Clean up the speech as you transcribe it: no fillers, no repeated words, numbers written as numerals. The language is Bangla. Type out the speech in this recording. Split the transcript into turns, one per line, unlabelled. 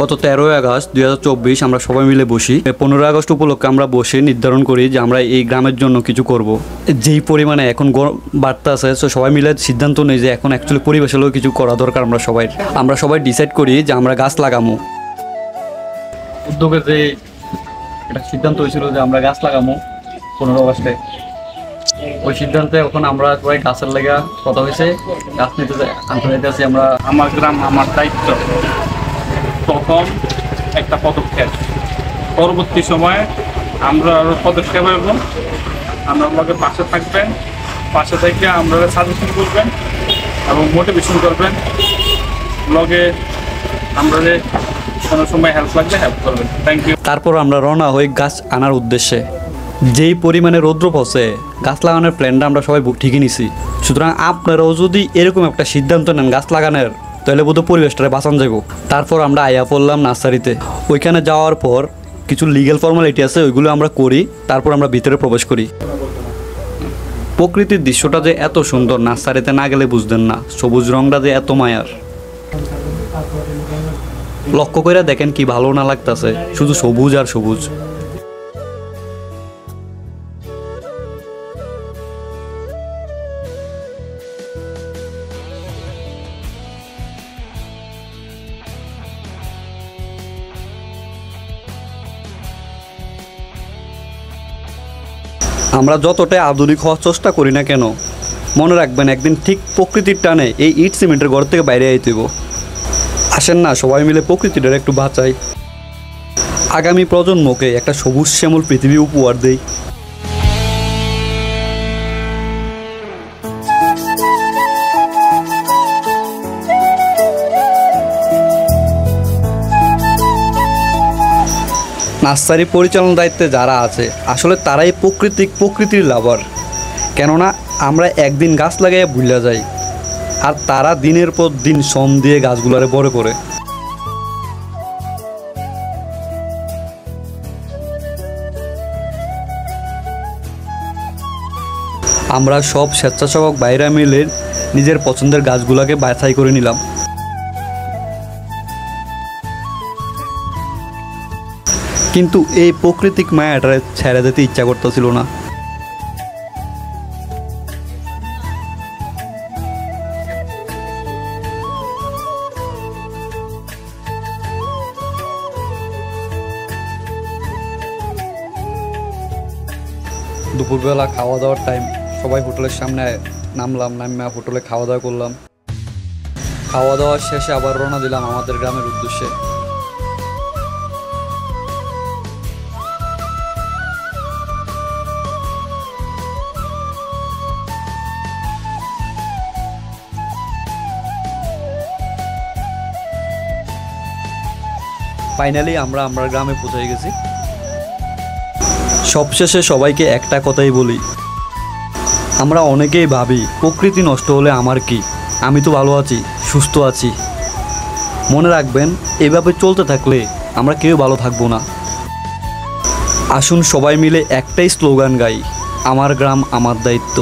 গত 13 আগস্ট 2024 আমরা সবাই মিলে বসি। 15 আগস্ট উপলক্ষে আমরা বসে নির্ধারণ করি যে আমরা এই গ্রামের জন্য কিছু করব। যেই পরিমাণে এখন বার্তা আছে, তো সবাই মিলে সিদ্ধান্ত নেই যে এখন অ্যাকচুয়ালি পরিবেশেরও কিছু করা দরকার। আমরা সবাই ডিসাইড করি যে আমরা গাছ লাগামো। উদ্যোগে যে একটা সিদ্ধান্ত হয়েছিল যে আমরা গাছ লাগামো 15 আগস্টে, ওই সিদ্ধান্তে এখন আমরা সবাই গাছের লেগা কথা হয়েছে, গাছ নিতে আন্তর্জাতিক আছি আমরা।
আমার গ্রাম আমার দায়িত্ব প্রথম একটা পদক্ষেপ, পরবর্তী সময়ে আমরা আরও পদক্ষেপ এবং আমরা আমাকে পাশে থাকবেন, পাশে থেকে আমরা সাজেশন করবেন এবং মোটিভেশন করবেন, ব্লগে আমরা কোনো সময় হেল্প লাগলে হেল্প করবেন। Thank you.
তারপর আমরা রওনা হই গাছ আনার উদ্দেশ্যে। যেই পরিমাণে রৌদ্র পড়ছে, গাছ লাগানোর প্ল্যানটা আমরা সবাই ঠিকই নিছি। সুতরাং আপনারাও যদি এরকম একটা সিদ্ধান্ত নেন গাছ লাগানোর, তাহলে বোধহয় পরিবেশটা বাঁচান যাব। তারপর আমরা আয়া পড়লাম নার্সারিতে। ওইখানে যাওয়ার পর কিছু লিগ্যাল ফর্মালিটি আছে, ওইগুলো আমরা করি। তারপর আমরা ভিতরে প্রবেশ করি। প্রকৃতির দৃশ্যটা যে এত সুন্দর, নার্সারিতে না গেলে বুঝতেন না। সবুজ রংটা যে এত মায়ার, লক্ষ্য করে দেখেন কি ভালো না লাগতেছে, শুধু সবুজ আর সবুজ। আমরা যতটাই আধুনিক হওয়ার চেষ্টা করি না কেন, মনে রাখবেন একদিন ঠিক প্রকৃতির টানে এই ইট সিমেন্টের ঘর থেকে বাইরে আইতেব। আসেন না সবাই মিলে প্রকৃতিটার একটু বাঁচাই, আগামী প্রজন্মকে একটা সবুজ শ্যামল পৃথিবী উপহার দেই। নার্সারি পরিচালনার দায়িত্বে যারা আছে, আসলে তারাই প্রকৃতির লাভার। কেননা আমরা একদিন গাছ লাগাইয়া ভুলে যাই, আর তারা দিনের পর দিন শ্রম দিয়ে গাছগুলারে বড় করে। আমরা সব স্বেচ্ছাসেবক বাইরে মিলে নিজের পছন্দের গাছগুলাকে বাছাই করে নিলাম। কিন্তু এই প্রাকৃতিক মায়াটা ছেড়ে দিতে ইচ্ছা করতেছিল না। দুপুরবেলা খাওয়া দাওয়ার টাইম, সবাই হোটেলের সামনে নামলাম। নামে হোটেলে খাওয়া দাওয়া করলাম। খাওয়া দাওয়ার শেষে আবার রওনা দিলাম আমাদের গ্রামের উদ্দেশ্যে। ফাইনালি আমরা গ্রামে পৌঁছে গেছি। সবশেষে সবাইকে একটা কথাই বলি, আমরা অনেকেই ভাবি প্রকৃতি নষ্ট হলে আমার কি, আমি তো ভালো আছি, সুস্থ আছি। মনে রাখবেন, এভাবে চলতে থাকলে আমরা কেউ ভালো থাকবো না। আসুন সবাই মিলে একটাই স্লোগান গাই, আমার গ্রাম আমার দায়িত্ব।